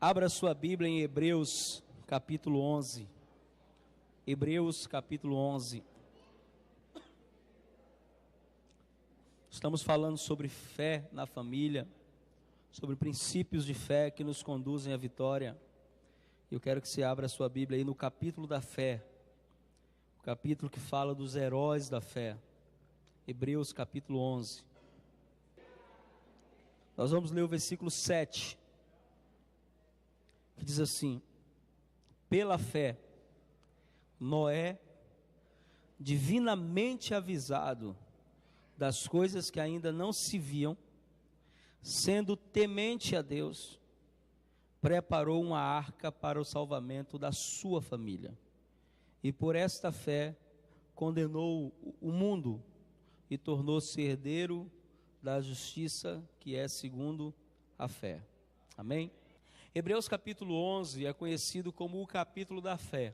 Abra sua Bíblia em Hebreus capítulo 11. Hebreus capítulo 11. Estamos falando sobre fé na família, sobre princípios de fé que nos conduzem à vitória. Eu quero que você abra sua Bíblia aí no capítulo da fé, o capítulo que fala dos heróis da fé. Hebreus capítulo 11. Nós vamos ler o versículo 7, que diz assim: pela fé, Noé, divinamente avisado das coisas que ainda não se viam, sendo temente a Deus, preparou uma arca para o salvamento da sua família. E por esta fé condenou o mundo e tornou-se herdeiro da justiça que é segundo a fé. Amém? Hebreus capítulo 11 é conhecido como o capítulo da fé.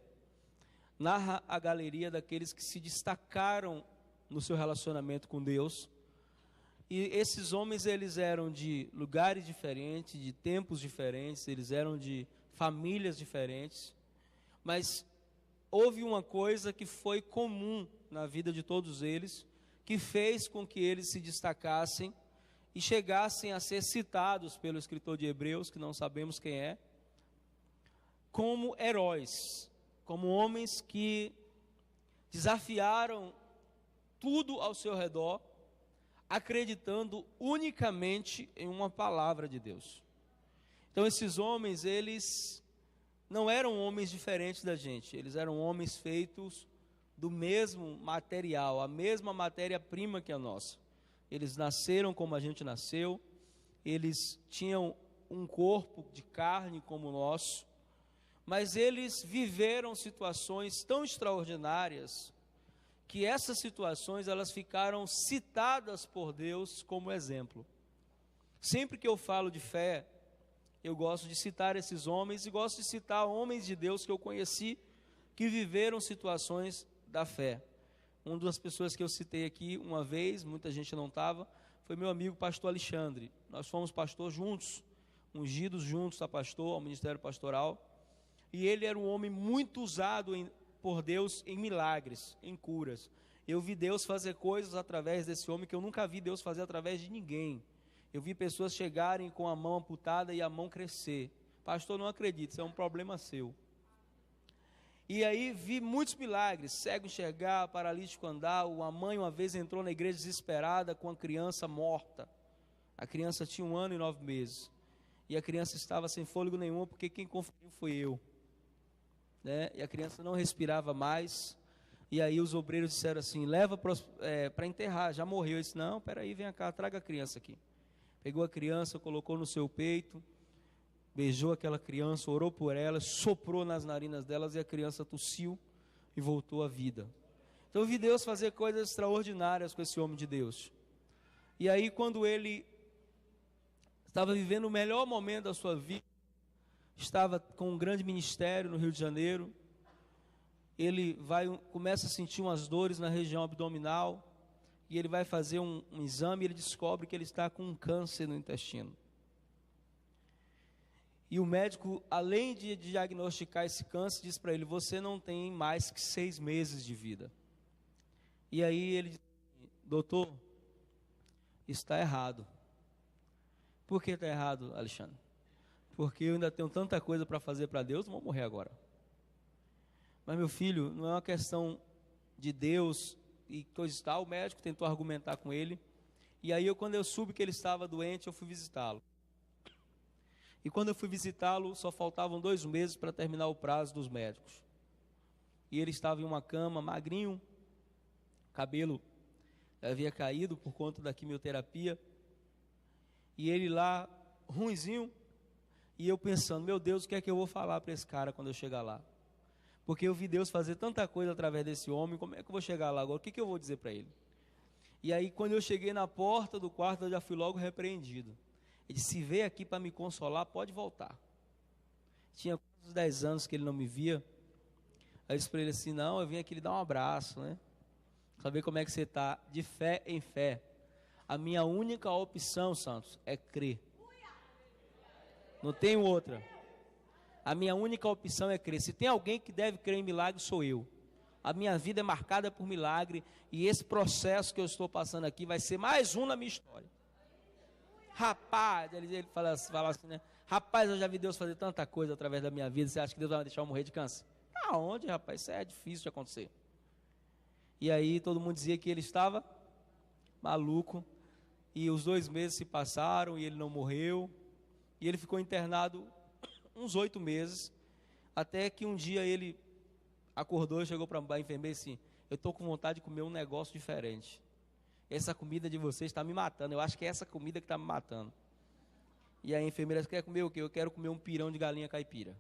Narra a galeria daqueles que se destacaram no seu relacionamento com Deus. E esses homens, eles eram de lugares diferentes, de tempos diferentes, eles eram de famílias diferentes. Mas houve uma coisa que foi comum na vida de todos eles, que fez com que eles se destacassem e chegassem a ser citados pelo escritor de Hebreus, que não sabemos quem é, como heróis, como homens que desafiaram tudo ao seu redor, acreditando unicamente em uma palavra de Deus. Então esses homens, eles não eram homens diferentes da gente, eles eram homens feitos do mesmo material, a mesma matéria-prima que a nossa. Eles nasceram como a gente nasceu, eles tinham um corpo de carne como o nosso, mas eles viveram situações tão extraordinárias que essas situações elas ficaram citadas por Deus como exemplo. Sempre que eu falo de fé, eu gosto de citar esses homens e gosto de citar homens de Deus que eu conheci, que viveram situações da fé. Uma das pessoas que eu citei aqui uma vez, muita gente não estava, foi meu amigo pastor Alexandre. Nós fomos pastor juntos, ungidos juntos a pastor, ao ministério pastoral, e ele era um homem muito usado por Deus em milagres, em curas. Eu vi Deus fazer coisas através desse homem que eu nunca vi Deus fazer através de ninguém. Eu vi pessoas chegarem com a mão amputada e a mão crescer. Pastor, não acredito, isso é um problema seu. E aí vi muitos milagres, cego enxergar, paralítico andar. Uma mãe uma vez entrou na igreja desesperada com a criança morta. A criança tinha 1 ano e 9 meses. E a criança estava sem fôlego nenhum, porque quem conferiu foi eu. E a criança não respirava mais. E aí os obreiros disseram assim: leva para enterrar, já morreu. Eu disse: não, peraí, vem cá, traga a criança aqui. Pegou a criança, colocou no seu peito, beijou aquela criança, orou por ela, soprou nas narinas delas e a criança tossiu e voltou à vida. Então eu vi Deus fazer coisas extraordinárias com esse homem de Deus. E aí quando ele estava vivendo o melhor momento da sua vida, estava com um grande ministério no Rio de Janeiro, ele começa a sentir umas dores na região abdominal, e ele vai fazer um exame e ele descobre que ele está com um câncer no intestino. E o médico, além de diagnosticar esse câncer, diz para ele: você não tem mais que 6 meses de vida. E aí ele diz: doutor, está errado. Por que está errado, Alexandre? Porque eu ainda tenho tanta coisa para fazer para Deus, não vou morrer agora. Mas meu filho, não é uma questão de Deus e coisa e tal. O médico tentou argumentar com ele. E aí quando eu soube que ele estava doente, eu fui visitá-lo. E quando eu fui visitá-lo, só faltavam 2 meses para terminar o prazo dos médicos. E ele estava em uma cama, magrinho, cabelo havia caído por conta da quimioterapia. E ele lá, ruinzinho, e eu pensando: meu Deus, o que é que eu vou falar para esse cara quando eu chegar lá? Porque eu vi Deus fazer tanta coisa através desse homem, como é que eu vou chegar lá agora? O que eu vou dizer para ele? E aí quando eu cheguei na porta do quarto, eu já fui logo repreendido. Ele disse: se veio aqui para me consolar, pode voltar. Tinha quase 10 anos que ele não me via. Aí eu disse para ele assim: não, eu vim aqui lhe dar um abraço, né? Saber como é que você está, de fé em fé. A minha única opção, Santos, é crer. Não tenho outra. A minha única opção é crer. Se tem alguém que deve crer em milagre, sou eu. A minha vida é marcada por milagre, e esse processo que eu estou passando aqui vai ser mais um na minha história. Rapaz, ele fala assim, né? Rapaz, eu já vi Deus fazer tanta coisa através da minha vida, você acha que Deus vai me deixar eu morrer de câncer? Aonde, rapaz? Isso é difícil de acontecer. E aí todo mundo dizia que ele estava maluco, e os 2 meses se passaram, e ele não morreu, e ele ficou internado uns 8 meses, até que um dia ele acordou e chegou para a enfermeira e disse assim: eu estou com vontade de comer um negócio diferente. Essa comida de vocês está me matando, eu acho que é essa comida que está me matando. E a enfermeira: quer comer o quê? Eu quero comer um pirão de galinha caipira.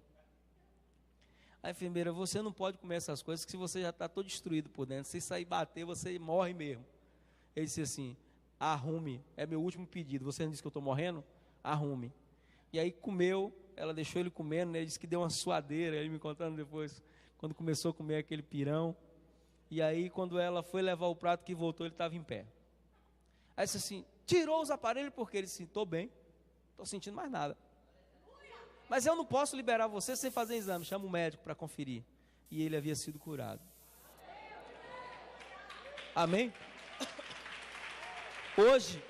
A enfermeira: você não pode comer essas coisas, que se você já está todo destruído por dentro, se sair bater, você morre mesmo. Ele disse assim: arrume, é meu último pedido, você não disse que eu estou morrendo? Arrume. E aí comeu, ela deixou ele comendo, né? Ele disse que deu uma suadeira, ele me contando depois, quando começou a comer aquele pirão. E aí quando ela foi levar o prato, que voltou, ele estava em pé. Aí disse assim: tirou os aparelhos? Porque ele disse: estou bem, estou sentindo mais nada. Mas eu não posso liberar você sem fazer exame, chama o médico para conferir. E ele havia sido curado. Amém? Hoje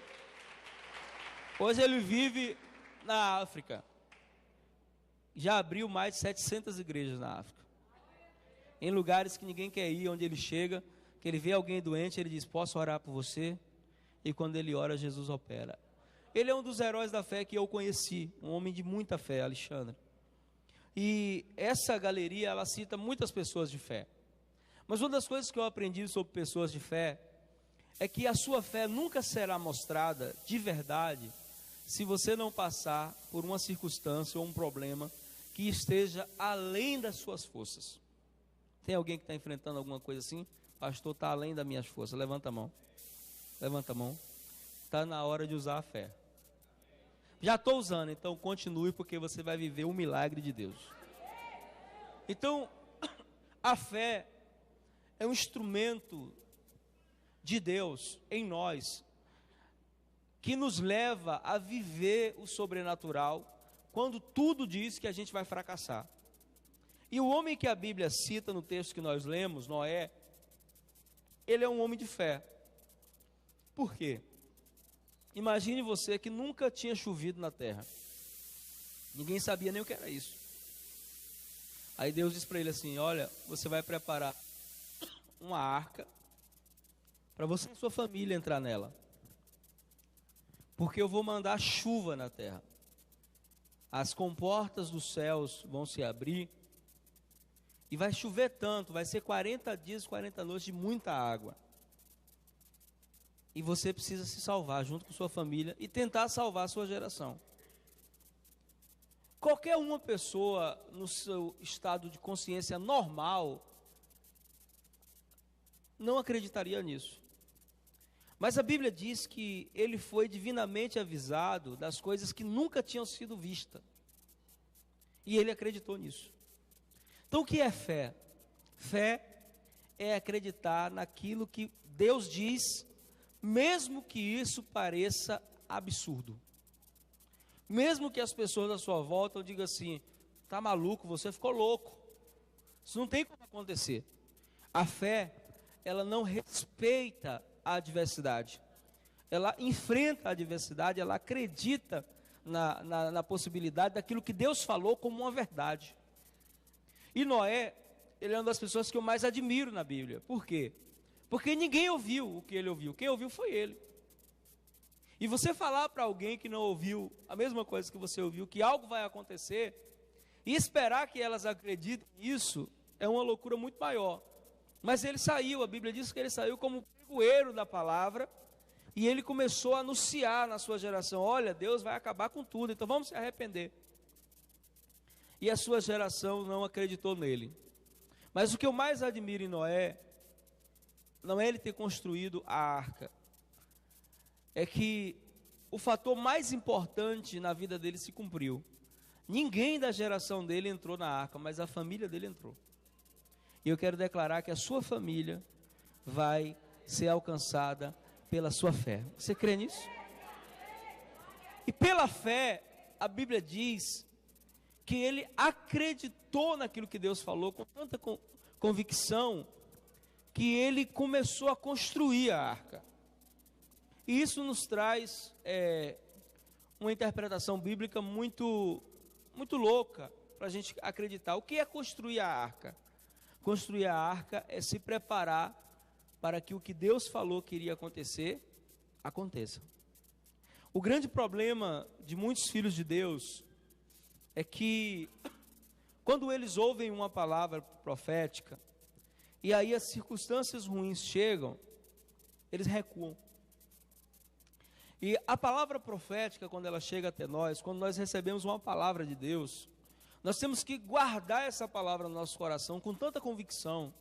ele vive na África. Já abriu mais de 700 igrejas na África. Em lugares que ninguém quer ir, onde ele chega, que ele vê alguém doente, ele diz: posso orar por você? E quando ele ora, Jesus opera. Ele é um dos heróis da fé que eu conheci, um homem de muita fé, Alexandre. E essa galeria, ela cita muitas pessoas de fé. Mas uma das coisas que eu aprendi sobre pessoas de fé é que a sua fé nunca será mostrada de verdade se você não passar por uma circunstância ou um problema que esteja além das suas forças. Tem alguém que está enfrentando alguma coisa assim? Pastor, está além das minhas forças. Levanta a mão. Levanta a mão. Está na hora de usar a fé. Já estou usando, então continue, porque você vai viver o milagre de Deus. Então, a fé é um instrumento de Deus em nós, que nos leva a viver o sobrenatural, quando tudo diz que a gente vai fracassar. E o homem que a Bíblia cita no texto que nós lemos, Noé, ele é um homem de fé. Por quê? Imagine você que nunca tinha chovido na terra. Ninguém sabia nem o que era isso. Aí Deus diz para ele assim: olha, você vai preparar uma arca para você e sua família entrar nela, porque eu vou mandar chuva na terra. As comportas dos céus vão se abrir e vai chover tanto, vai ser 40 dias, 40 noites de muita água. E você precisa se salvar junto com sua família e tentar salvar a sua geração. Qualquer uma pessoa no seu estado de consciência normal não acreditaria nisso. Mas a Bíblia diz que ele foi divinamente avisado das coisas que nunca tinham sido vistas. E ele acreditou nisso. Então o que é fé? Fé é acreditar naquilo que Deus diz, mesmo que isso pareça absurdo. Mesmo que as pessoas à sua volta digam assim: tá maluco, você ficou louco. Isso não tem como acontecer. A fé, ela não respeita a adversidade. Ela enfrenta a adversidade, ela acredita na possibilidade daquilo que Deus falou como uma verdade. E Noé, ele é uma das pessoas que eu mais admiro na Bíblia. Por quê? Porque ninguém ouviu o que ele ouviu. Quem ouviu foi ele. E você falar para alguém que não ouviu a mesma coisa que você ouviu, que algo vai acontecer, e esperar que elas acreditem nisso, é uma loucura muito maior. Mas ele saiu, a Bíblia diz que ele saiu como pregoeiro da palavra, e ele começou a anunciar na sua geração: olha, Deus vai acabar com tudo, então vamos se arrepender. E a sua geração não acreditou nele. Mas o que eu mais admiro em Noé, não é ele ter construído a arca, é que o fator mais importante na vida dele se cumpriu. Ninguém da geração dele entrou na arca, mas a família dele entrou. E eu quero declarar que a sua família vai ser alcançada pela sua fé. Você crê nisso? E pela fé, a Bíblia diz que ele acreditou naquilo que Deus falou com tanta convicção, que ele começou a construir a arca. E isso nos traz uma interpretação bíblica muito louca para a gente acreditar. O que é construir a arca? Construir a arca é se preparar para que o que Deus falou que iria acontecer, aconteça. O grande problema de muitos filhos de Deus é que, quando eles ouvem uma palavra profética, e aí as circunstâncias ruins chegam, eles recuam. E a palavra profética, quando ela chega até nós, quando nós recebemos uma palavra de Deus, nós temos que guardar essa palavra no nosso coração com tanta convicção,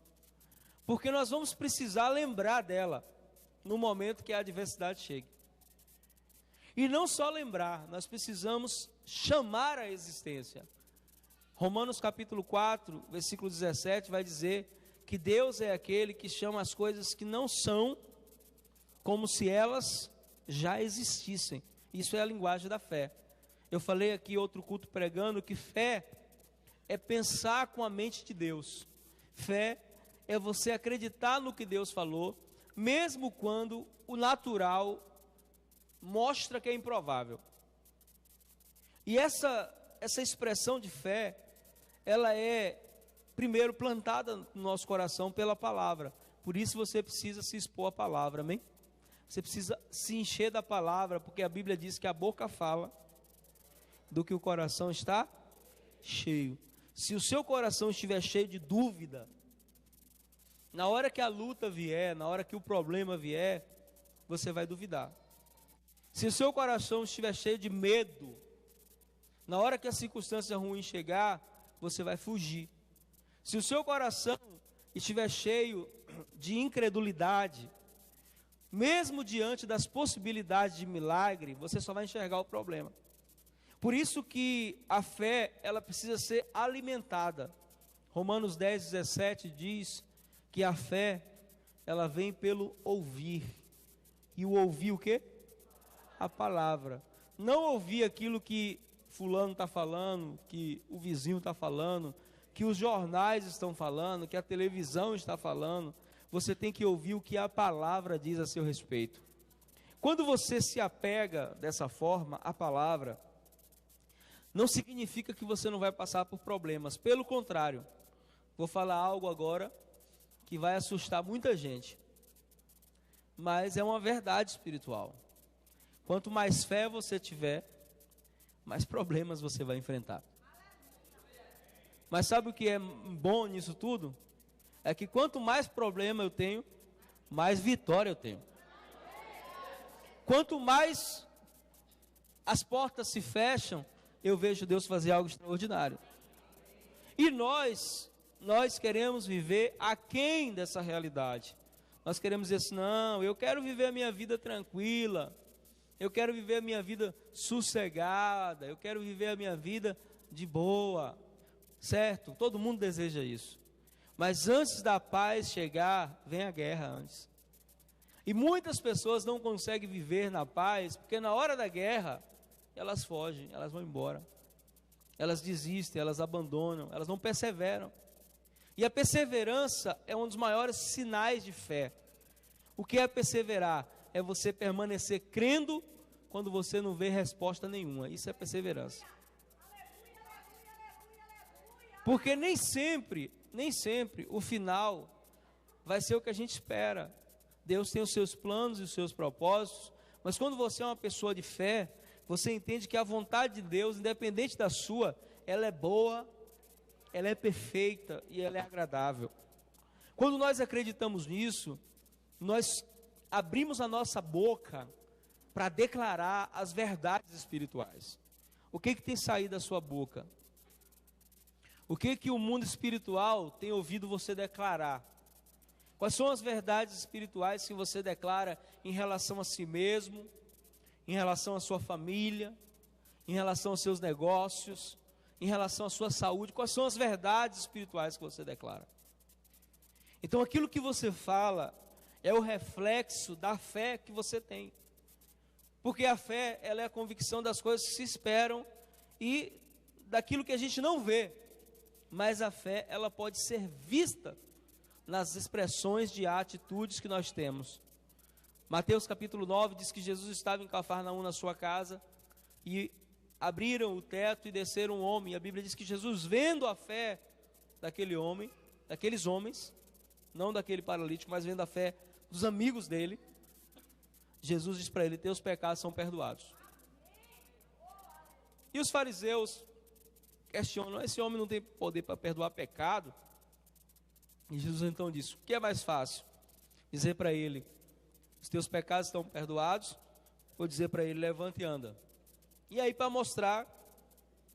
porque nós vamos precisar lembrar dela no momento que a adversidade chegue. E não só lembrar, nós precisamos chamar a existência. Romanos capítulo 4, versículo 17, vai dizer que Deus é aquele que chama as coisas que não são, como se elas já existissem. Isso é a linguagem da fé. Eu falei aqui outro culto pregando que fé é pensar com a mente de Deus. Fé é você acreditar no que Deus falou, mesmo quando o natural mostra que é improvável. E essa expressão de fé, ela é primeiro plantada no nosso coração pela palavra. Por isso você precisa se expor à palavra, amém? Você precisa se encher da palavra, porque a Bíblia diz que a boca fala do que o coração está cheio. Se o seu coração estiver cheio de dúvida, na hora que a luta vier, na hora que o problema vier, você vai duvidar. Se o seu coração estiver cheio de medo, na hora que a circunstância ruim chegar, você vai fugir. Se o seu coração estiver cheio de incredulidade, mesmo diante das possibilidades de milagre, você só vai enxergar o problema. Por isso que a fé, ela precisa ser alimentada. Romanos 10, 17 diz que a fé, ela vem pelo ouvir. E o ouvir o quê? A palavra. Não ouvir aquilo que fulano está falando, que o vizinho está falando, que os jornais estão falando, que a televisão está falando. Você tem que ouvir o que a palavra diz a seu respeito. Quando você se apega dessa forma à palavra, não significa que você não vai passar por problemas. Pelo contrário, vou falar algo agora que vai assustar muita gente. Mas é uma verdade espiritual. Quanto mais fé você tiver, mais problemas você vai enfrentar. Mas sabe o que é bom nisso tudo? É que quanto mais problema eu tenho, mais vitória eu tenho. Quanto mais as portas se fecham, eu vejo Deus fazer algo extraordinário. E nós queremos viver aquém dessa realidade. Nós queremos dizer assim, não, eu quero viver a minha vida tranquila, eu quero viver a minha vida sossegada, eu quero viver a minha vida de boa, certo? Todo mundo deseja isso. Mas antes da paz chegar, vem a guerra antes. E muitas pessoas não conseguem viver na paz, porque na hora da guerra, elas fogem, elas vão embora. Elas desistem, elas abandonam, elas não perseveram. E a perseverança é um dos maiores sinais de fé. O que é perseverar? É você permanecer crendo quando você não vê resposta nenhuma. Isso é perseverança. Porque nem sempre o final vai ser o que a gente espera. Deus tem os seus planos e os seus propósitos, mas quando você é uma pessoa de fé, você entende que a vontade de Deus, independente da sua, ela é boa, ela é perfeita e ela é agradável. Quando nós acreditamos nisso, nós abrimos a nossa boca para declarar as verdades espirituais. O que tem saído da sua boca? O que o mundo espiritual tem ouvido você declarar? Quais são as verdades espirituais que você declara em relação a si mesmo, em relação à sua família, em relação aos seus negócios, em relação à sua saúde? Quais são as verdades espirituais que você declara? Então aquilo que você fala é o reflexo da fé que você tem. Porque a fé, ela é a convicção das coisas que se esperam e daquilo que a gente não vê, mas a fé, ela pode ser vista nas expressões de atitudes que nós temos. Mateus capítulo 9 diz que Jesus estava em Cafarnaum na sua casa, e abriram o teto e desceram um homem. A Bíblia diz que Jesus, vendo a fé daquele homem, daqueles homens, não daquele paralítico, mas vendo a fé dos amigos dele, Jesus diz para ele: teus pecados são perdoados. E os fariseus questionam: esse homem não tem poder para perdoar pecado? E Jesus então disse: o que é mais fácil? Dizer para ele: os teus pecados estão perdoados? Ou dizer para ele: levanta e anda? E aí, para mostrar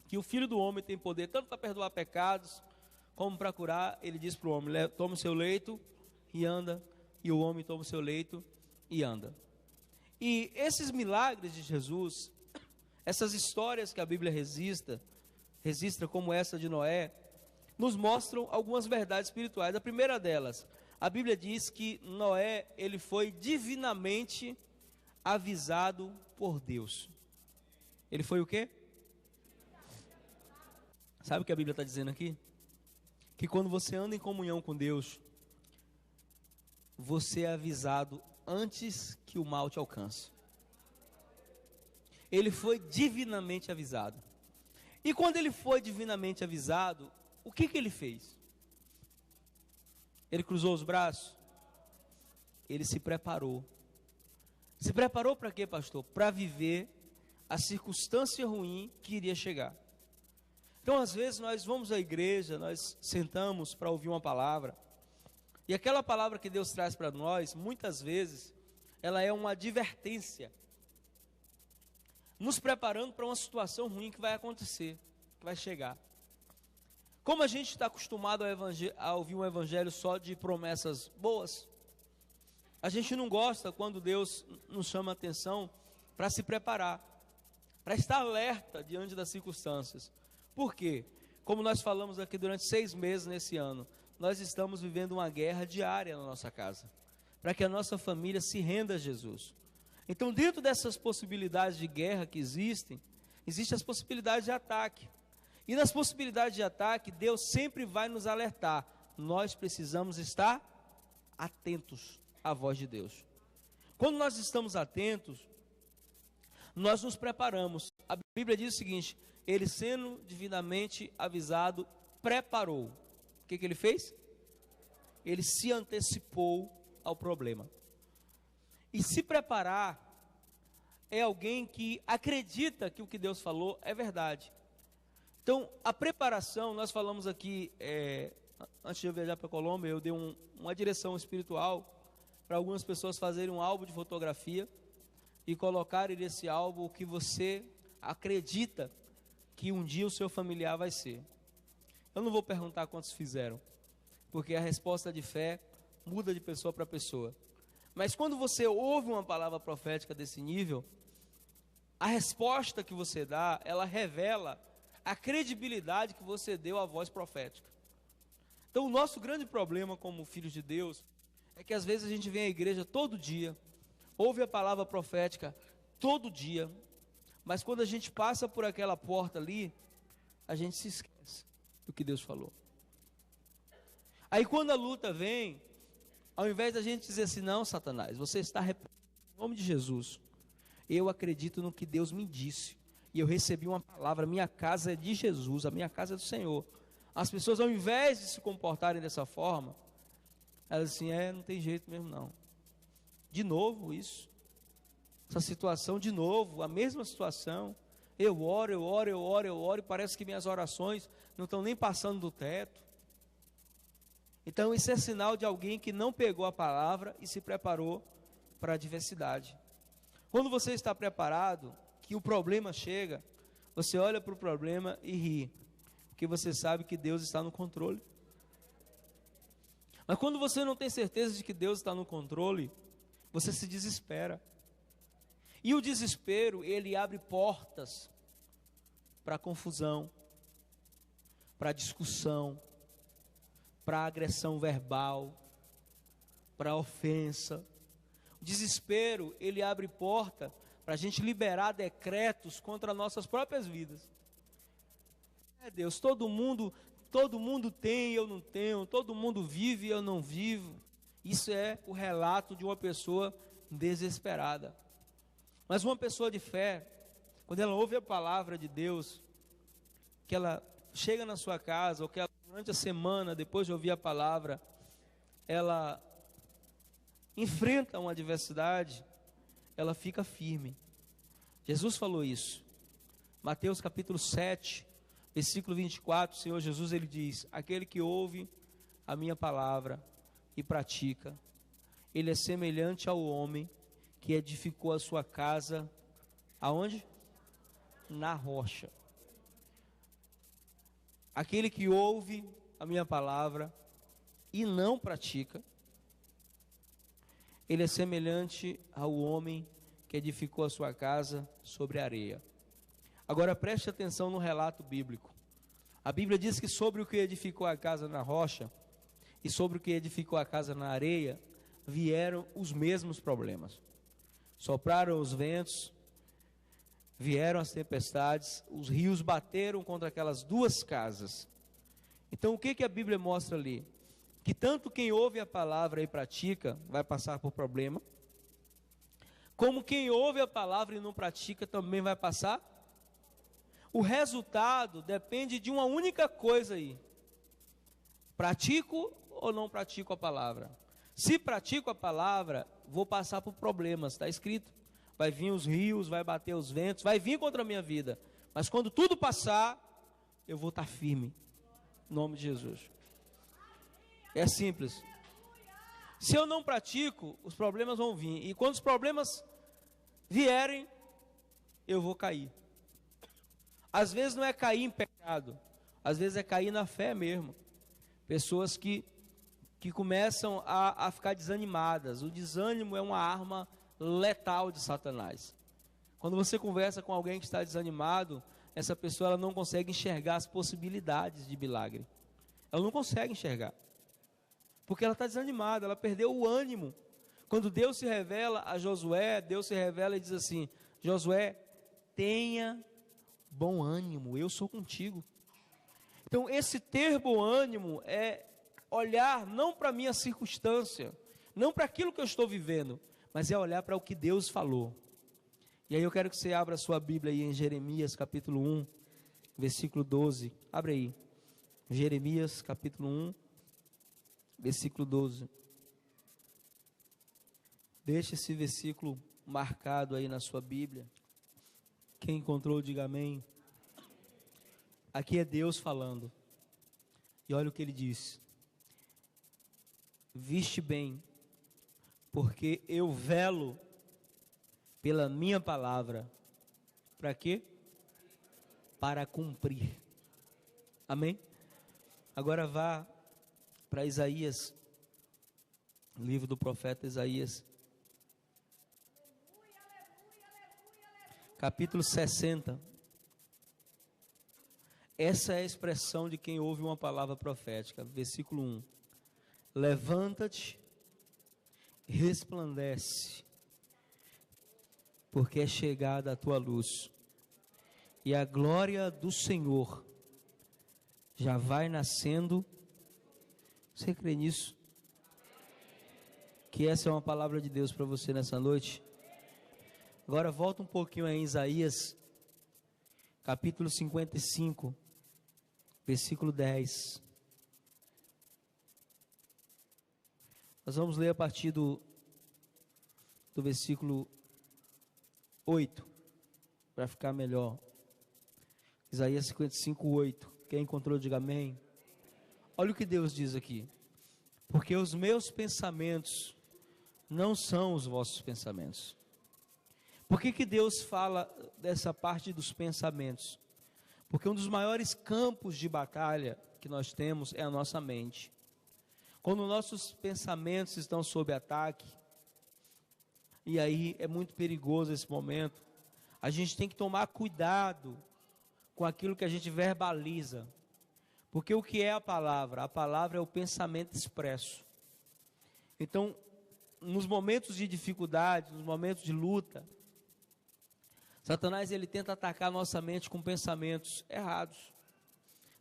que o Filho do Homem tem poder tanto para perdoar pecados, como para curar, ele diz para o homem: toma o seu leito e anda. E o homem toma o seu leito e anda. E esses milagres de Jesus, essas histórias que a Bíblia registra como essa de Noé, nos mostram algumas verdades espirituais. A primeira delas, a Bíblia diz que Noé, ele foi divinamente avisado por Deus. Ele foi o quê? Sabe o que a Bíblia está dizendo aqui? Que quando você anda em comunhão com Deus, você é avisado antes que o mal te alcance. Ele foi divinamente avisado. E quando ele foi divinamente avisado, o que ele fez? Ele cruzou os braços? Ele se preparou. Se preparou para quê, pastor? Para viver a circunstância ruim que iria chegar. Então, às vezes, nós vamos à igreja, nós sentamos para ouvir uma palavra, e aquela palavra que Deus traz para nós, muitas vezes, ela é uma advertência, nos preparando para uma situação ruim que vai acontecer, que vai chegar. Como a gente está acostumado a ouvir um evangelho só de promessas boas, a gente não gosta quando Deus nos chama a atenção para se preparar, para estar alerta diante das circunstâncias. Por quê? Como nós falamos aqui durante 6 meses nesse ano, nós estamos vivendo uma guerra diária na nossa casa, para que a nossa família se renda a Jesus. Então, dentro dessas possibilidades de guerra que existem as possibilidades de ataque. E nas possibilidades de ataque, Deus sempre vai nos alertar. Nós precisamos estar atentos à voz de Deus. Quando nós estamos atentos, nós nos preparamos. A Bíblia diz o seguinte: ele, sendo divinamente avisado, preparou. O que ele fez? Ele se antecipou ao problema. E se preparar é alguém que acredita que o que Deus falou é verdade. Então, a preparação, nós falamos aqui, antes de eu viajar para a Colômbia, eu dei uma direção espiritual para algumas pessoas fazerem um álbum de fotografia e colocarem nesse álbum o que você acredita que um dia o seu familiar vai ser. Eu não vou perguntar quantos fizeram, porque a resposta de fé muda de pessoa para pessoa. Mas quando você ouve uma palavra profética desse nível, a resposta que você dá, ela revela a credibilidade que você deu à voz profética. Então, o nosso grande problema como filhos de Deus é que às vezes a gente vem à igreja todo dia, ouve a palavra profética todo dia, mas quando a gente passa por aquela porta ali, a gente se esquece do que Deus falou. Aí quando a luta vem, ao invés da gente dizer assim: não, Satanás, você está repreendido em nome de Jesus, eu acredito no que Deus me disse, e eu recebi uma palavra, minha casa é de Jesus, a minha casa é do Senhor. As pessoas, ao invés de se comportarem dessa forma, elas assim: não tem jeito mesmo não. De novo isso, essa situação de novo, a mesma situação, eu oro, e parece que minhas orações não estão nem passando do teto. Então isso é sinal de alguém que não pegou a palavra e se preparou para a adversidade. Quando você está preparado, que o problema chega, você olha para o problema e ri, porque você sabe que Deus está no controle. Mas quando você não tem certeza de que Deus está no controle, você se desespera. E o desespero, ele abre portas para confusão, para discussão, para agressão verbal, para ofensa. O desespero, ele abre porta para a gente liberar decretos contra nossas próprias vidas. é Deus, todo mundo tem, eu não tenho, todo mundo vive, eu não vivo. Isso é o relato de uma pessoa desesperada. Mas uma pessoa de fé, quando ela ouve a palavra de Deus, que ela chega na sua casa, ou que ela, durante a semana, depois de ouvir a palavra, ela enfrenta uma adversidade, ela fica firme. Jesus falou isso. Mateus capítulo 7, versículo 24, o Senhor Jesus, ele diz: aquele que ouve a minha palavra e pratica, ele é semelhante ao homem que edificou a sua casa, aonde? Na rocha. Aquele que ouve a minha palavra e não pratica, ele é semelhante ao homem que edificou a sua casa sobre a areia. Agora preste atenção no relato bíblico. A Bíblia diz que sobre o que edificou a casa na rocha e sobre o que edificou a casa na areia, vieram os mesmos problemas. Sopraram os ventos, vieram as tempestades, os rios bateram contra aquelas duas casas. Então o que a Bíblia mostra ali? Que tanto quem ouve a palavra e pratica vai passar por problema, como quem ouve a palavra e não pratica também vai passar. O resultado depende de uma única coisa aí: pratico ou não pratico a palavra? Se pratico a palavra, vou passar por problemas, está escrito. Vai vir os rios, vai bater os ventos, vai vir contra a minha vida. Mas quando tudo passar, eu vou estar firme. Em nome de Jesus. É simples. Se eu não pratico, os problemas vão vir. E quando os problemas vierem, eu vou cair. Às vezes não é cair em pecado, às vezes é cair na fé mesmo. Pessoas que começam a ficar desanimadas. O desânimo é uma arma letal de Satanás. Quando você conversa com alguém que está desanimado, essa pessoa ela não consegue enxergar as possibilidades de milagre. Ela não consegue enxergar. Porque ela está desanimada, ela perdeu o ânimo. Quando Deus se revela a Josué, Deus se revela e diz assim: Josué, tenha bom ânimo, eu sou contigo. Então esse ter bom ânimo é olhar não para a minha circunstância, não para aquilo que eu estou vivendo, mas é olhar para o que Deus falou. E aí eu quero que você abra a sua Bíblia aí em Jeremias capítulo 1, versículo 12. Abre aí. Jeremias capítulo 1, versículo 12. Deixa esse versículo marcado aí na sua Bíblia. Quem encontrou, diga amém. Aqui é Deus falando. E olha o que ele diz: viste bem, porque eu velo pela minha palavra. Para quê? Para cumprir. Amém? Agora vá para Isaías, livro do profeta Isaías, capítulo 60. Essa é a expressão de quem ouve uma palavra profética. Versículo 1. Levanta-te, resplandece, porque é chegada a tua luz, e a glória do Senhor já vai nascendo. Você crê nisso? Que essa é uma palavra de Deus para você nessa noite? Agora volta um pouquinho aí em Isaías, capítulo 55, versículo 10. Nós vamos ler a partir do versículo 8, para ficar melhor. Isaías 55, 8. Quem encontrou, diga amém. Olha o que Deus diz aqui: porque os meus pensamentos não são os vossos pensamentos. Por que Deus fala dessa parte dos pensamentos? Porque um dos maiores campos de batalha que nós temos é a nossa mente. Quando nossos pensamentos estão sob ataque, e aí é muito perigoso esse momento, a gente tem que tomar cuidado com aquilo que a gente verbaliza. Porque o que é a palavra? A palavra é o pensamento expresso. Então, nos momentos de dificuldade, nos momentos de luta, Satanás ele tenta atacar a nossa mente com pensamentos errados.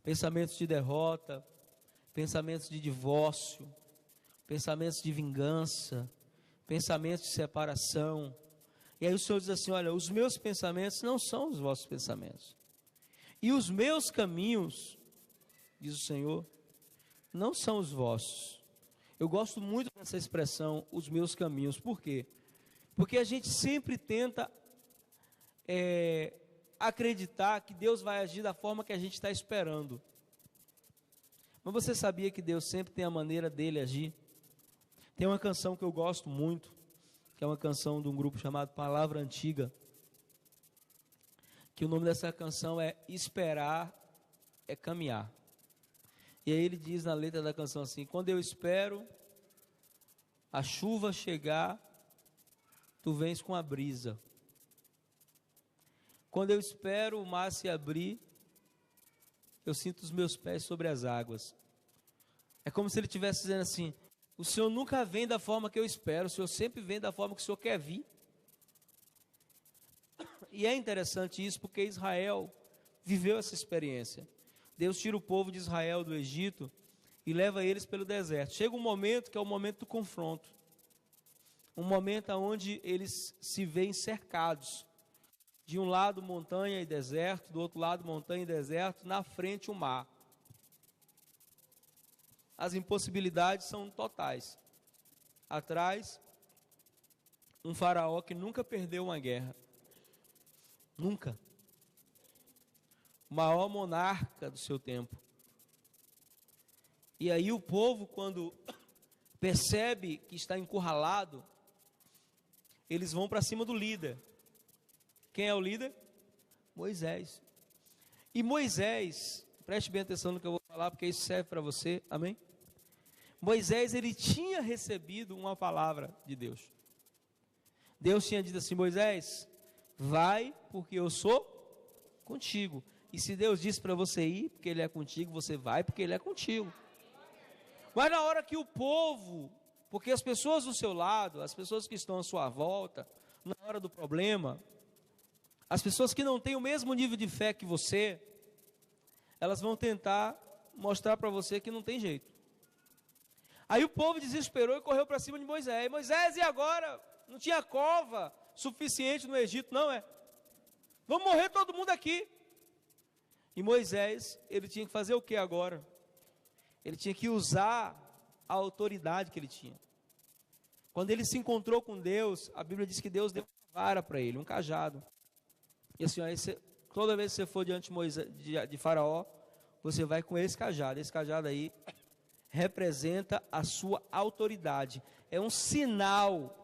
pensamentos de derrota, pensamentos de divórcio, pensamentos de vingança, pensamentos de separação. E aí o Senhor diz assim: olha, os meus pensamentos não são os vossos pensamentos, e os meus caminhos, diz o Senhor, não são os vossos. Eu gosto muito dessa expressão, os meus caminhos. Por quê? Porque a gente sempre tenta acreditar que Deus vai agir da forma que a gente está esperando. Mas você sabia que Deus sempre tem a maneira dele agir? Tem uma canção que eu gosto muito, que é uma canção de um grupo chamado Palavra Antiga, que o nome dessa canção é Esperar é Caminhar. E aí ele diz na letra da canção assim: quando eu espero a chuva chegar, tu vens com a brisa. Quando eu espero o mar se abrir, eu sinto os meus pés sobre as águas. É como se ele estivesse dizendo assim: o Senhor nunca vem da forma que eu espero, o Senhor sempre vem da forma que o Senhor quer vir. E é interessante isso, porque Israel viveu essa experiência. Deus tira o povo de Israel do Egito e leva eles pelo deserto. Chega um momento que é o momento do confronto. Um momento onde eles se veem cercados. De um lado montanha e deserto, do outro lado montanha e deserto, na frente o mar. As impossibilidades são totais. Atrás, um faraó que nunca perdeu uma guerra. Nunca. O maior monarca do seu tempo. E aí o povo, quando percebe que está encurralado, eles vão para cima do líder. Quem é o líder? Moisés. E Moisés, preste bem atenção no que eu vou falar, porque isso serve para você, amém? Moisés, ele tinha recebido uma palavra de Deus. Deus tinha dito assim: Moisés, vai porque eu sou contigo. E se Deus disse para você ir porque Ele é contigo, você vai porque Ele é contigo. Mas na hora que o povo, porque as pessoas do seu lado, as pessoas que estão à sua volta, na hora do problema, as pessoas que não têm o mesmo nível de fé que você, elas vão tentar mostrar para você que não tem jeito. Aí o povo desesperou e correu para cima de Moisés. Moisés, e agora? Não tinha cova suficiente no Egito, não é? Vamos morrer todo mundo aqui. E Moisés, ele tinha que fazer o que agora? Ele tinha que usar a autoridade que ele tinha. Quando ele se encontrou com Deus, a Bíblia diz que Deus deu uma vara para ele, um cajado. E assim, toda vez que você for diante de Faraó, você vai com esse cajado. Esse cajado aí representa a sua autoridade. É um sinal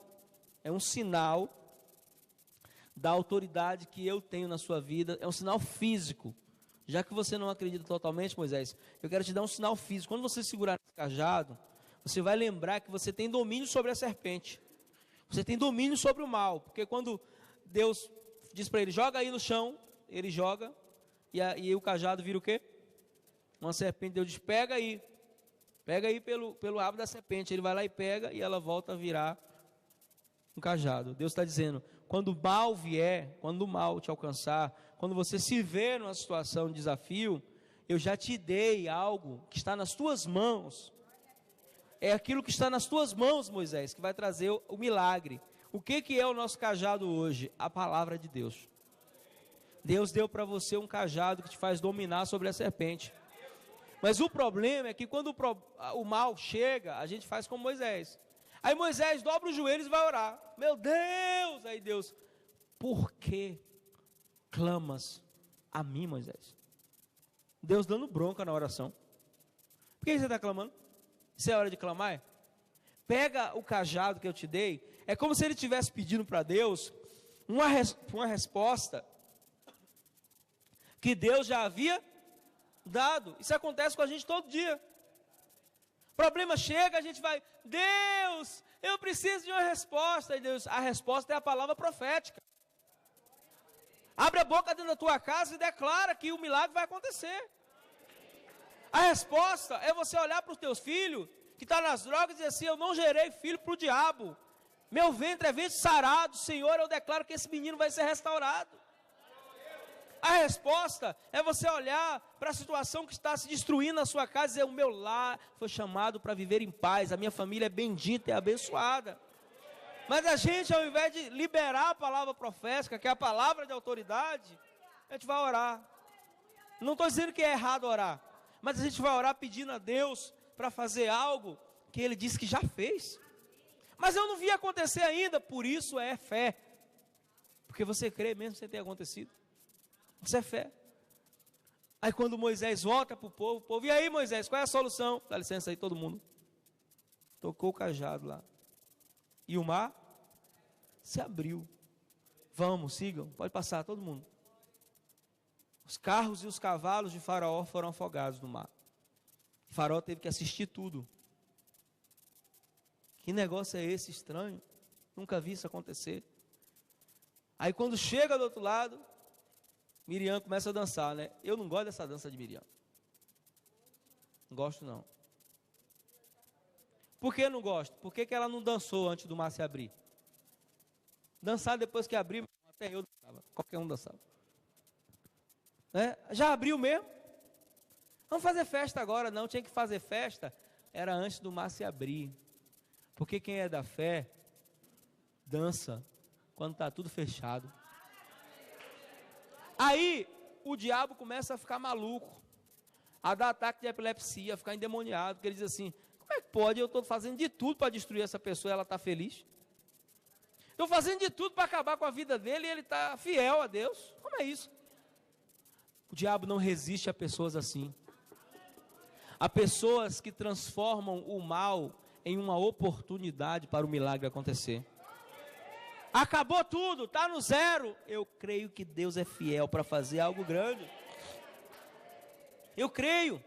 da autoridade que eu tenho na sua vida. É um sinal físico. Já que você não acredita totalmente, Moisés, eu quero te dar um sinal físico. Quando você segurar esse cajado, você vai lembrar que você tem domínio sobre a serpente. Você tem domínio sobre o mal. Porque quando Deus diz para ele: joga aí no chão, ele joga, e o cajado vira o quê? Uma serpente. Deus diz: pega aí pelo rabo da serpente. Ele vai lá e pega, e ela volta a virar um cajado. Deus está dizendo: quando o mal vier, quando o mal te alcançar, quando você se ver numa situação de desafio, eu já te dei algo que está nas tuas mãos. É aquilo que está nas tuas mãos, Moisés, que vai trazer o milagre. O que é o nosso cajado hoje? A palavra de Deus. Deus deu para você um cajado que te faz dominar sobre a serpente. Mas o problema é que quando o mal chega, a gente faz como Moisés. Aí Moisés dobra os joelhos e vai orar. Meu Deus! Aí Deus: por que clamas a mim, Moisés? Deus dando bronca na oração. Por que você está clamando? Isso é hora de clamar? Pega o cajado que eu te dei. É como se ele estivesse pedindo para Deus uma resposta que Deus já havia dado. Isso acontece com a gente todo dia. O problema chega, a gente vai: Deus, eu preciso de uma resposta. E Deus: a resposta é a palavra profética. Abre a boca dentro da tua casa e declara que o milagre vai acontecer. A resposta é você olhar para os teus filhos que estão nas drogas e dizer assim: eu não gerei filho para o diabo. Meu ventre é ventre sarado. Senhor, eu declaro que esse menino vai ser restaurado. A resposta é você olhar para a situação que está se destruindo na sua casa e dizer: o meu lar foi chamado para viver em paz, a minha família é bendita e abençoada. Mas a gente, ao invés de liberar a palavra profética, que é a palavra de autoridade, a gente vai orar. Não estou dizendo que é errado orar, mas a gente vai orar pedindo a Deus para fazer algo que Ele disse que já fez. Mas eu não vi acontecer ainda, por isso é fé. Porque você crê mesmo sem ter acontecido. Isso é fé. Aí quando Moisés volta para o povo, e aí Moisés, qual é a solução? Dá licença aí todo mundo. Tocou o cajado lá. E o mar se abriu. Vamos, sigam, pode passar todo mundo. Os carros e os cavalos de Faraó foram afogados no mar. Faraó teve que assistir tudo. Que negócio é esse estranho? Nunca vi isso acontecer. Aí quando chega do outro lado, Miriam começa a dançar, né? Eu não gosto dessa dança de Miriam. Não gosto não. Por que não gosto? Por que ela não dançou antes do mar se abrir? Dançar depois que abriu, até eu dançava. Qualquer um dançava. Né? Já abriu mesmo? Vamos fazer festa agora. Não, tinha que fazer festa. Era antes do mar se abrir. Porque quem é da fé, dança quando está tudo fechado. Aí, o diabo começa a ficar maluco, a dar ataque de epilepsia, a ficar endemoniado, porque ele diz assim: como é que pode? Eu estou fazendo de tudo para destruir essa pessoa e ela está feliz. Estou fazendo de tudo para acabar com a vida dele e ele está fiel a Deus. Como é isso? O diabo não resiste a pessoas assim. A pessoas que transformam o mal em uma oportunidade para o milagre acontecer. Acabou tudo, está no zero. Eu creio que Deus é fiel para fazer algo grande. Eu creio.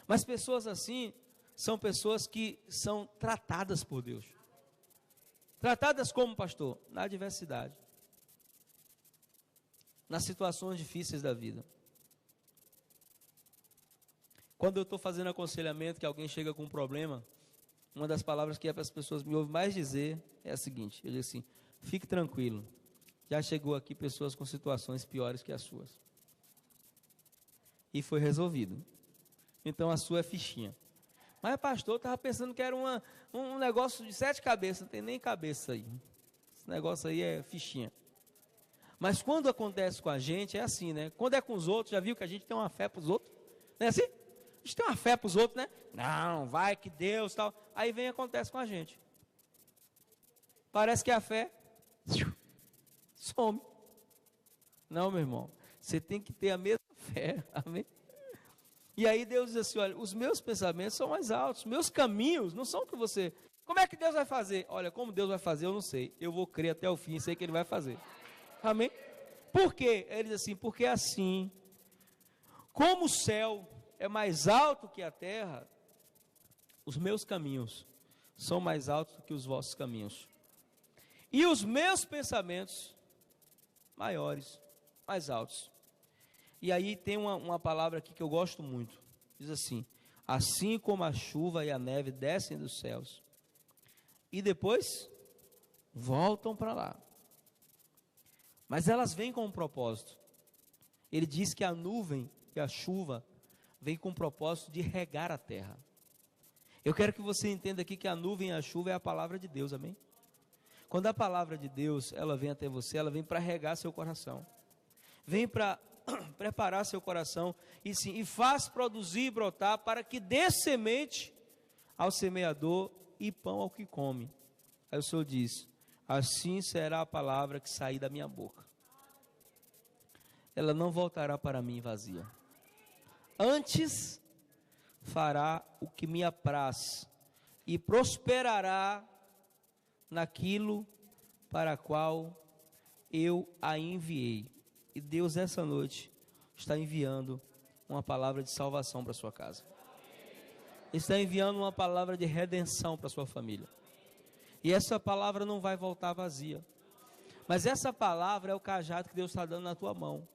Mas pessoas assim são pessoas que são tratadas por Deus. Tratadas como, pastor? Na adversidade. Nas situações difíceis da vida. Quando eu estou fazendo aconselhamento, que alguém chega com um problema, uma das palavras que é para as pessoas me ouvem mais dizer é a seguinte: eu digo assim: fique tranquilo, já chegou aqui pessoas com situações piores que as suas. E foi resolvido. Então a sua é fichinha. Mas pastor, eu estava pensando que era um negócio de 7 cabeças, não tem nem cabeça aí. Esse negócio aí é fichinha. Mas quando acontece com a gente, é assim, né? Quando é com os outros, já viu que a gente tem uma fé para os outros? Não é assim? A gente tem uma fé para os outros, né? Não, vai que Deus tal. Aí vem e acontece com a gente. Parece que a fé some. Não, meu irmão. Você tem que ter a mesma fé. Amém? E aí Deus diz assim: olha, os meus pensamentos são mais altos. Meus caminhos não são o que você... Como é que Deus vai fazer? Olha, como Deus vai fazer, eu não sei. Eu vou crer até o fim, sei que Ele vai fazer. Amém? Por quê? Ele diz assim: porque assim, como o céu é mais alto que a terra, os meus caminhos são mais altos do que os vossos caminhos. E os meus pensamentos maiores, mais altos. E aí tem uma palavra aqui que eu gosto muito. Diz assim: assim como a chuva e a neve descem dos céus e depois voltam para lá, mas elas vêm com um propósito. Ele diz que a nuvem e a chuva vêm com o propósito de regar a terra. Eu quero que você entenda aqui que a nuvem e a chuva é a palavra de Deus, amém? Quando a palavra de Deus, ela vem até você, ela vem para regar seu coração. Vem para preparar seu coração e faz produzir e brotar para que dê semente ao semeador e pão ao que come. Aí o Senhor diz: assim será a palavra que sair da minha boca. Ela não voltará para mim vazia. Antes fará o que me apraz e prosperará naquilo para qual eu a enviei. E Deus essa noite está enviando uma palavra de salvação para a sua casa. Está enviando uma palavra de redenção para a sua família. E essa palavra não vai voltar vazia. Mas essa palavra é o cajado que Deus está dando na tua mão.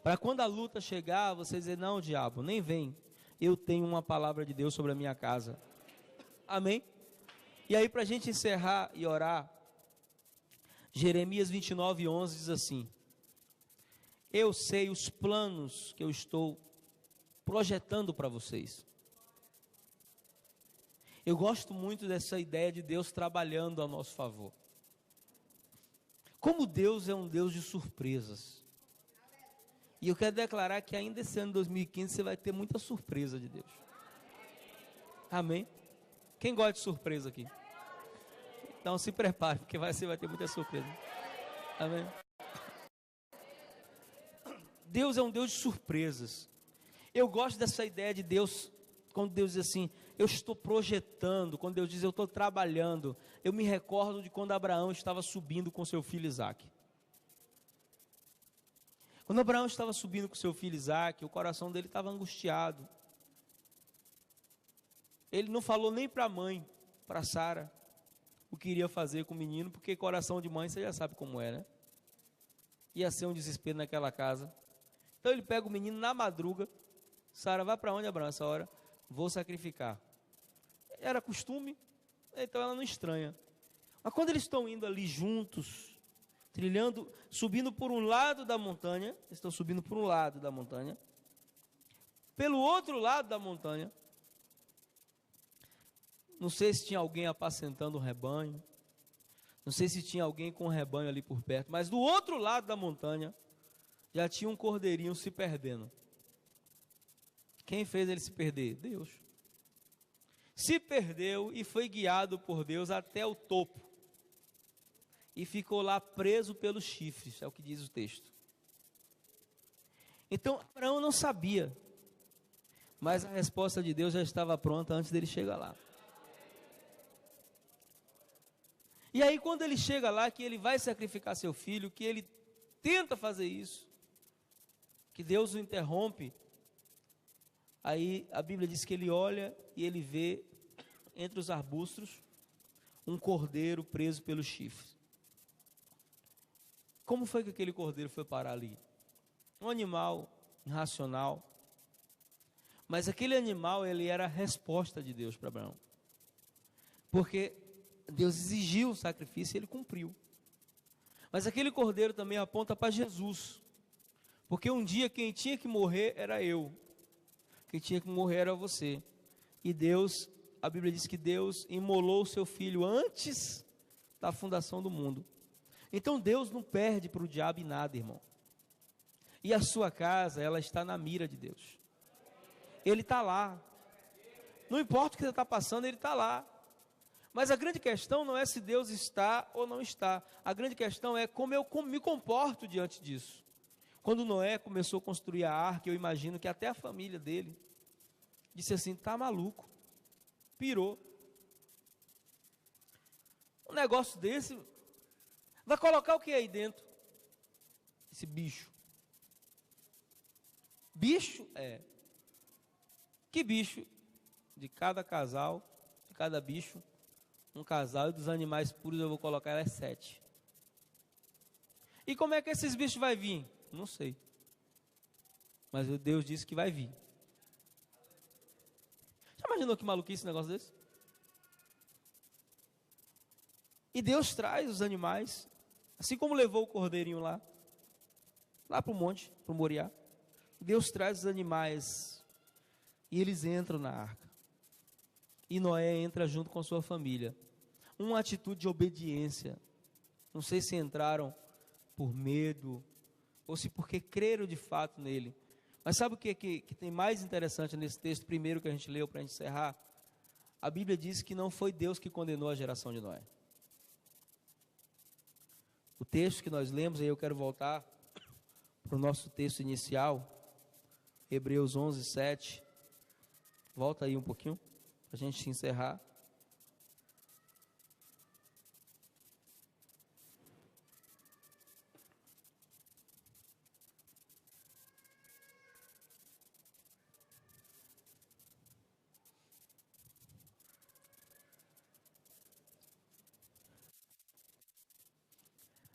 Para quando a luta chegar, você dizer: não, diabo, nem vem. Eu tenho uma palavra de Deus sobre a minha casa. Amém? E aí, para a gente encerrar e orar, Jeremias 29:11 diz assim: eu sei os planos que eu estou projetando para vocês. Eu gosto muito dessa ideia de Deus trabalhando a nosso favor. Como Deus é um Deus de surpresas. E eu quero declarar que ainda esse ano 2015 você vai ter muita surpresa de Deus. Amém? Quem gosta de surpresa aqui? Então se prepare, porque você vai ter muita surpresa. Amém? Deus é um Deus de surpresas. Eu gosto dessa ideia de Deus, quando Deus diz assim, eu estou projetando, quando Deus diz eu estou trabalhando. Eu me recordo de quando Abraão estava subindo com seu filho Isaque. Quando Abraão estava subindo com seu filho Isaque, o coração dele estava angustiado. Ele não falou nem para a mãe, para Sara, o que iria fazer com o menino, porque coração de mãe você já sabe como é, né? Ia ser um desespero naquela casa. Então ele pega o menino na madruga. Sara, vai para onde, Abraão, essa hora? Vou sacrificar. Era costume, então ela não estranha. Mas quando eles estão indo ali juntos, trilhando, subindo por um lado da montanha, eles estão subindo por um lado da montanha, pelo outro lado da montanha, não sei se tinha alguém apacentando o rebanho, não sei se tinha alguém com o rebanho ali por perto, mas do outro lado da montanha, já tinha um cordeirinho se perdendo. Quem fez ele se perder? Deus. Se perdeu e foi guiado por Deus até o topo. E ficou lá preso pelos chifres, é o que diz o texto. Então, Abraão não sabia. Mas a resposta de Deus já estava pronta antes dele chegar lá. E aí quando ele chega lá, que ele vai sacrificar seu filho, que ele tenta fazer isso, que Deus o interrompe, aí a Bíblia diz que ele olha e ele vê entre os arbustos um cordeiro preso pelos chifres. Como foi que aquele cordeiro foi parar ali? Um animal irracional. Mas aquele animal, ele era a resposta de Deus para Abraão. Porque Deus exigiu o sacrifício e ele cumpriu. Mas aquele cordeiro também aponta para Jesus. Porque um dia quem tinha que morrer era eu. Quem tinha que morrer era você. E Deus, a Bíblia diz que Deus imolou o seu filho antes da fundação do mundo. Então Deus não perde para o diabo em nada, irmão. E a sua casa, ela está na mira de Deus. Ele está lá. Não importa o que você está passando, Ele está lá. Mas a grande questão não é se Deus está ou não está. A grande questão é como eu me comporto diante disso. Quando Noé começou a construir a arca, eu imagino que até a família dele disse assim, está maluco, pirou. Um negócio desse, vai colocar o que aí dentro? Esse bicho. Bicho? É. Que bicho? De cada casal, de cada bicho, um casal, e dos animais puros eu vou colocar 7. E como é que esses bichos vão vir? Não sei. Mas Deus disse que vai vir. Já imaginou que maluquice esse negócio desse? E Deus traz os animais, assim como levou o cordeirinho lá para o monte, para o Moriá. Deus traz os animais e eles entram na arca. E Noé entra junto com sua família. Uma atitude de obediência. Não sei se entraram por medo ou se porque creram de fato nele. Mas sabe o que tem mais interessante nesse texto primeiro que a gente leu para encerrar? A Bíblia diz que não foi Deus que condenou a geração de Noé. O texto que nós lemos, aí eu quero voltar para o nosso texto inicial, Hebreus 11, 7. Volta aí um pouquinho, para a gente encerrar.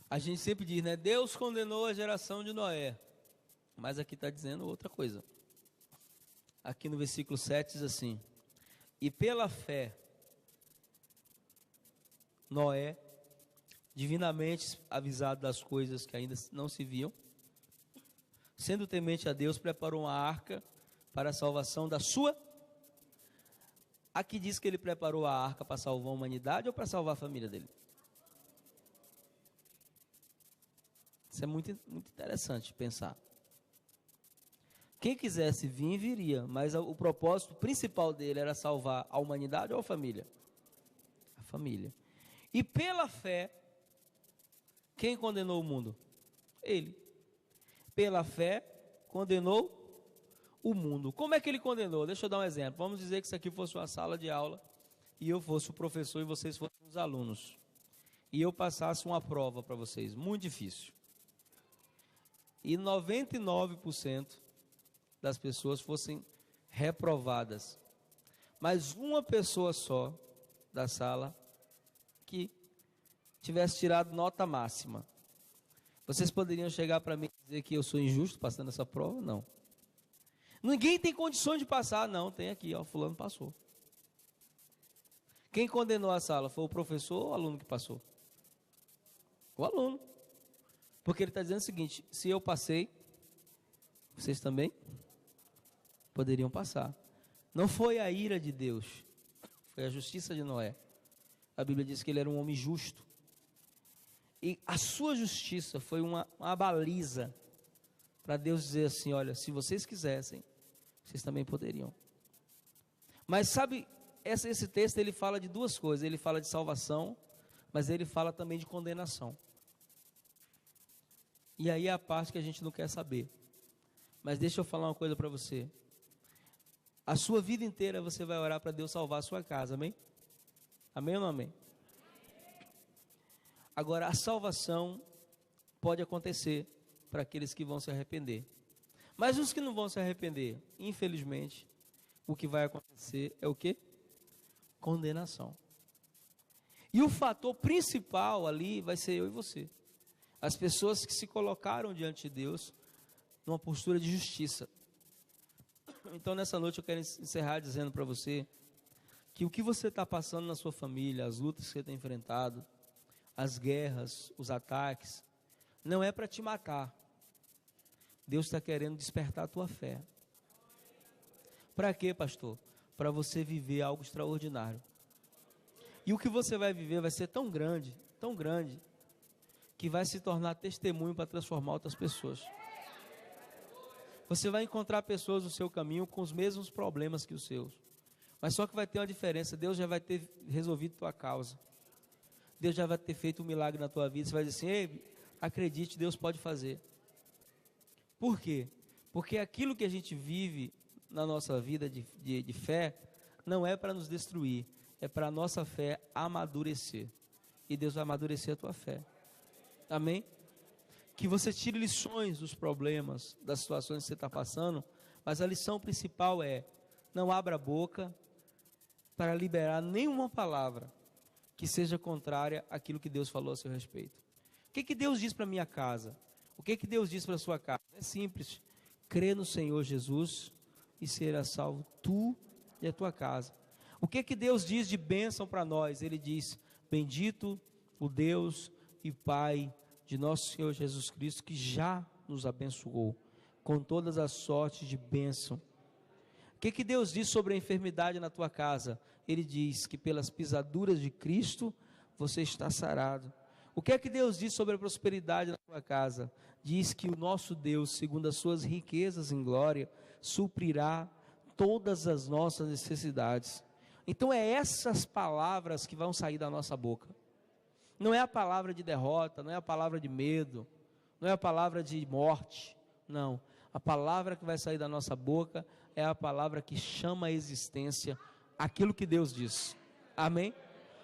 A gente sempre diz, né? Deus condenou a geração de Noé. Mas aqui está dizendo outra coisa. Aqui no versículo 7 diz assim: e pela fé, Noé, divinamente avisado das coisas que ainda não se viam, sendo temente a Deus, preparou uma arca para a salvação da sua. Aqui diz que ele preparou a arca para salvar a humanidade ou para salvar a família dele? Isso é muito, muito interessante pensar. Quem quisesse vir, viria, mas o propósito principal dele era salvar a humanidade ou a família? A família. E pela fé, quem condenou o mundo? Ele. Pela fé, condenou o mundo. Como é que ele condenou? Deixa eu dar um exemplo. Vamos dizer que isso aqui fosse uma sala de aula e eu fosse o professor e vocês fossem os alunos. E eu passasse uma prova para vocês, muito difícil. E 99% das pessoas fossem reprovadas. Mas uma pessoa só da sala que tivesse tirado nota máxima. Vocês poderiam chegar para mim e dizer que eu sou injusto passando essa prova? Não. Ninguém tem condições de passar. Não, tem aqui, ó, fulano passou. Quem condenou a sala? Foi o professor ou o aluno que passou? O aluno. Porque ele está dizendo o seguinte: se eu passei, vocês também poderiam passar. Não foi a ira de Deus, foi a justiça de Noé. A Bíblia diz que ele era um homem justo. E a sua justiça foi uma baliza para Deus dizer assim: olha, se vocês quisessem, vocês também poderiam. Mas sabe, esse texto ele fala de duas coisas. Ele fala de salvação, mas ele fala também de condenação. E aí é a parte que a gente não quer saber. Mas deixa eu falar uma coisa para você. A sua vida inteira você vai orar para Deus salvar a sua casa, amém? Amém ou não amém? Agora, a salvação pode acontecer para aqueles que vão se arrepender. Mas os que não vão se arrepender, infelizmente, o que vai acontecer é o quê? Condenação. E o fator principal ali vai ser eu e você. As pessoas que se colocaram diante de Deus numa postura de justiça. Então, nessa noite eu quero encerrar dizendo para você que o que você está passando na sua família, as lutas que você tem enfrentado, as guerras, os ataques, não é para te matar. Deus está querendo despertar a tua fé. Para quê, pastor? Para você viver algo extraordinário. E o que você vai viver vai ser tão grande, que vai se tornar testemunho para transformar outras pessoas. Você vai encontrar pessoas no seu caminho com os mesmos problemas que os seus. Mas só que vai ter uma diferença. Deus já vai ter resolvido tua causa. Deus já vai ter feito um milagre na tua vida. Você vai dizer assim: ei, acredite, Deus pode fazer. Por quê? Porque aquilo que a gente vive na nossa vida de fé, não é para nos destruir, é para a nossa fé amadurecer. E Deus vai amadurecer a tua fé. Amém? Que você tire lições dos problemas, das situações que você está passando, mas a lição principal é: não abra a boca para liberar nenhuma palavra que seja contrária àquilo que Deus falou a seu respeito. O que Deus diz para a minha casa? O que Deus diz para a sua casa? É simples: crê no Senhor Jesus e será salvo tu e a tua casa. O que Deus diz de bênção para nós? Ele diz: bendito o Deus e Pai de nosso Senhor Jesus Cristo, que já nos abençoou com todas as sortes de bênção. O que Deus diz sobre a enfermidade na tua casa? Ele diz que pelas pisaduras de Cristo você está sarado. O que Deus diz sobre a prosperidade na tua casa? Diz que o nosso Deus, segundo as suas riquezas em glória, suprirá todas as nossas necessidades. Então é essas palavras que vão sair da nossa boca. Não é a palavra de derrota, não é a palavra de medo, não é a palavra de morte, não. A palavra que vai sair da nossa boca é a palavra que chama à existência aquilo que Deus diz. Amém?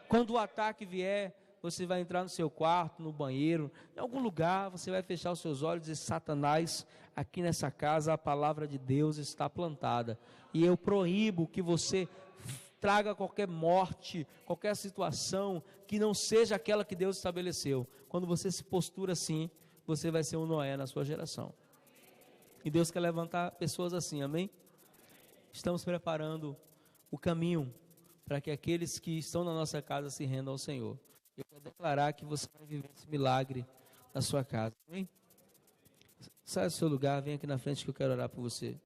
Quando o ataque vier, você vai entrar no seu quarto, no banheiro, em algum lugar, você vai fechar os seus olhos e dizer: Satanás, aqui nessa casa a palavra de Deus está plantada. E eu proíbo que você traga qualquer morte, qualquer situação que não seja aquela que Deus estabeleceu. Quando você se postura assim, você vai ser um Noé na sua geração. E Deus quer levantar pessoas assim, amém? Estamos preparando o caminho para que aqueles que estão na nossa casa se rendam ao Senhor. Eu quero declarar que você vai viver esse milagre na sua casa, amém? Sai do seu lugar, vem aqui na frente que eu quero orar por você.